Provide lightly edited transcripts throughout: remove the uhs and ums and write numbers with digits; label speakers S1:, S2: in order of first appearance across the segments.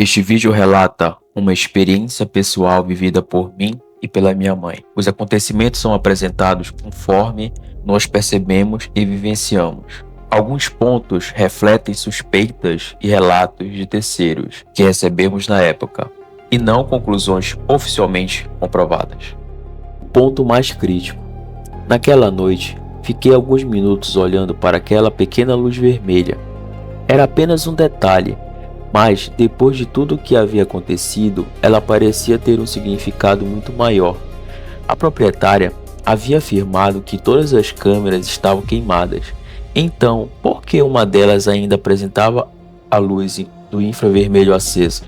S1: Este vídeo relata uma experiência pessoal vivida por mim e pela minha mãe. Os acontecimentos são apresentados conforme nós percebemos e vivenciamos. Alguns pontos refletem suspeitas e relatos de terceiros que recebemos na época, e não conclusões oficialmente comprovadas. O ponto mais crítico. Naquela noite, fiquei alguns minutos olhando para aquela pequena luz vermelha. Era apenas um detalhe, mas depois de tudo o que havia acontecido, ela parecia ter um significado muito maior. A proprietária havia afirmado que todas as câmeras estavam queimadas. Então, por que uma delas ainda apresentava a luz do infravermelho aceso?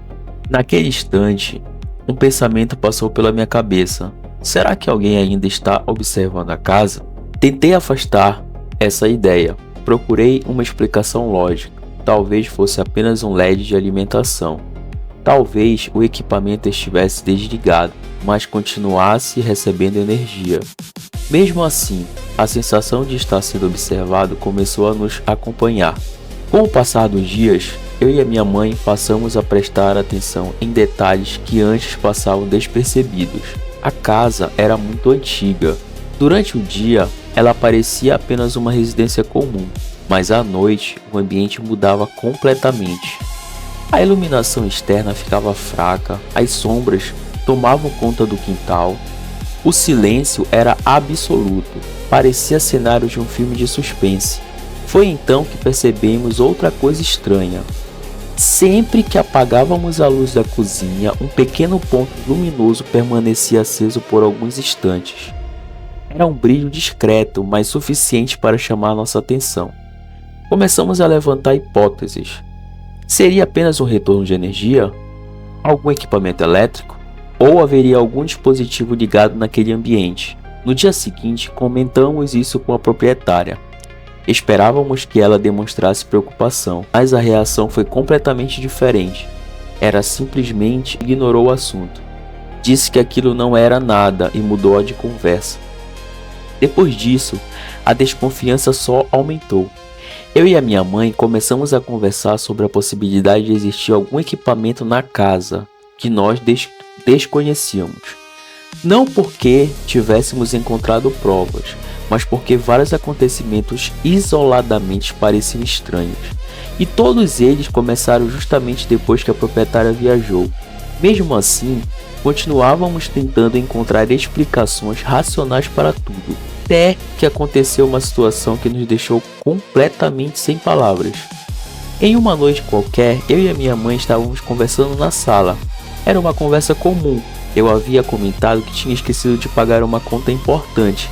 S1: Naquele instante, um pensamento passou pela minha cabeça. Será que alguém ainda está observando a casa? Tentei afastar essa ideia. Procurei uma explicação lógica. Talvez fosse apenas um LED de alimentação. Talvez o equipamento estivesse desligado, mas continuasse recebendo energia. Mesmo assim, a sensação de estar sendo observado começou a nos acompanhar. Com o passar dos dias, eu e a minha mãe passamos a prestar atenção em detalhes que antes passavam despercebidos. A casa era muito antiga. Durante o dia, ela parecia apenas uma residência comum, mas à noite o ambiente mudava completamente. A iluminação externa ficava fraca, as sombras tomavam conta do quintal. O silêncio era absoluto, parecia cenário de um filme de suspense. Foi então que percebemos outra coisa estranha. Sempre que apagávamos a luz da cozinha, um pequeno ponto luminoso permanecia aceso por alguns instantes. Era um brilho discreto, mas suficiente para chamar nossa atenção. Começamos a levantar hipóteses. Seria apenas um retorno de energia? Algum equipamento elétrico? Ou haveria algum dispositivo ligado naquele ambiente? No dia seguinte, comentamos isso com a proprietária. Esperávamos que ela demonstrasse preocupação, mas a reação foi completamente diferente. Ela simplesmente ignorou o assunto. Disse que aquilo não era nada e mudou de conversa. Depois disso, a desconfiança só aumentou. Eu e a minha mãe começamos a conversar sobre a possibilidade de existir algum equipamento na casa que nós desconhecíamos. Não porque tivéssemos encontrado provas, mas porque vários acontecimentos isoladamente pareciam estranhos. E todos eles começaram justamente depois que a proprietária viajou. Mesmo assim, continuávamos tentando encontrar explicações racionais para tudo. Até que aconteceu uma situação que nos deixou completamente sem palavras. Em uma noite qualquer, eu e a minha mãe estávamos conversando na sala. Era uma conversa comum. Eu havia comentado que tinha esquecido de pagar uma conta importante.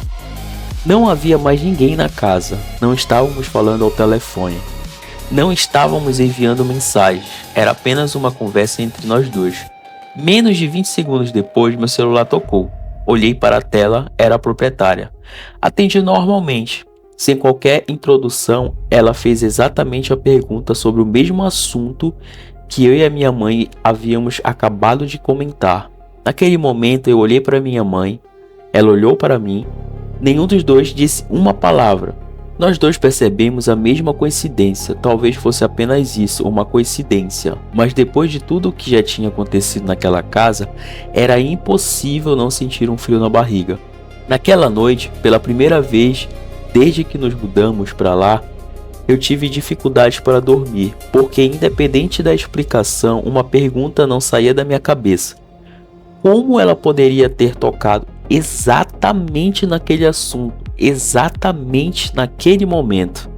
S1: Não havia mais ninguém na casa. Não estávamos falando ao telefone. Não estávamos enviando mensagens. Era apenas uma conversa entre nós dois. Menos de 20 segundos depois, meu celular tocou. Olhei para a tela, era a proprietária. Atendi normalmente. Sem qualquer introdução, ela fez exatamente a pergunta sobre o mesmo assunto que eu e a minha mãe havíamos acabado de comentar. Naquele momento, eu olhei para minha mãe, ela olhou para mim. Nenhum dos dois disse uma palavra. Nós dois percebemos a mesma coincidência. Talvez fosse apenas isso, uma coincidência. Mas depois de tudo o que já tinha acontecido naquela casa, era impossível não sentir um frio na barriga. Naquela noite, pela primeira vez desde que nos mudamos para lá, eu tive dificuldades para dormir, porque independente da explicação, uma pergunta não saía da minha cabeça. Como ela poderia ter tocado exatamente naquele assunto, exatamente naquele momento?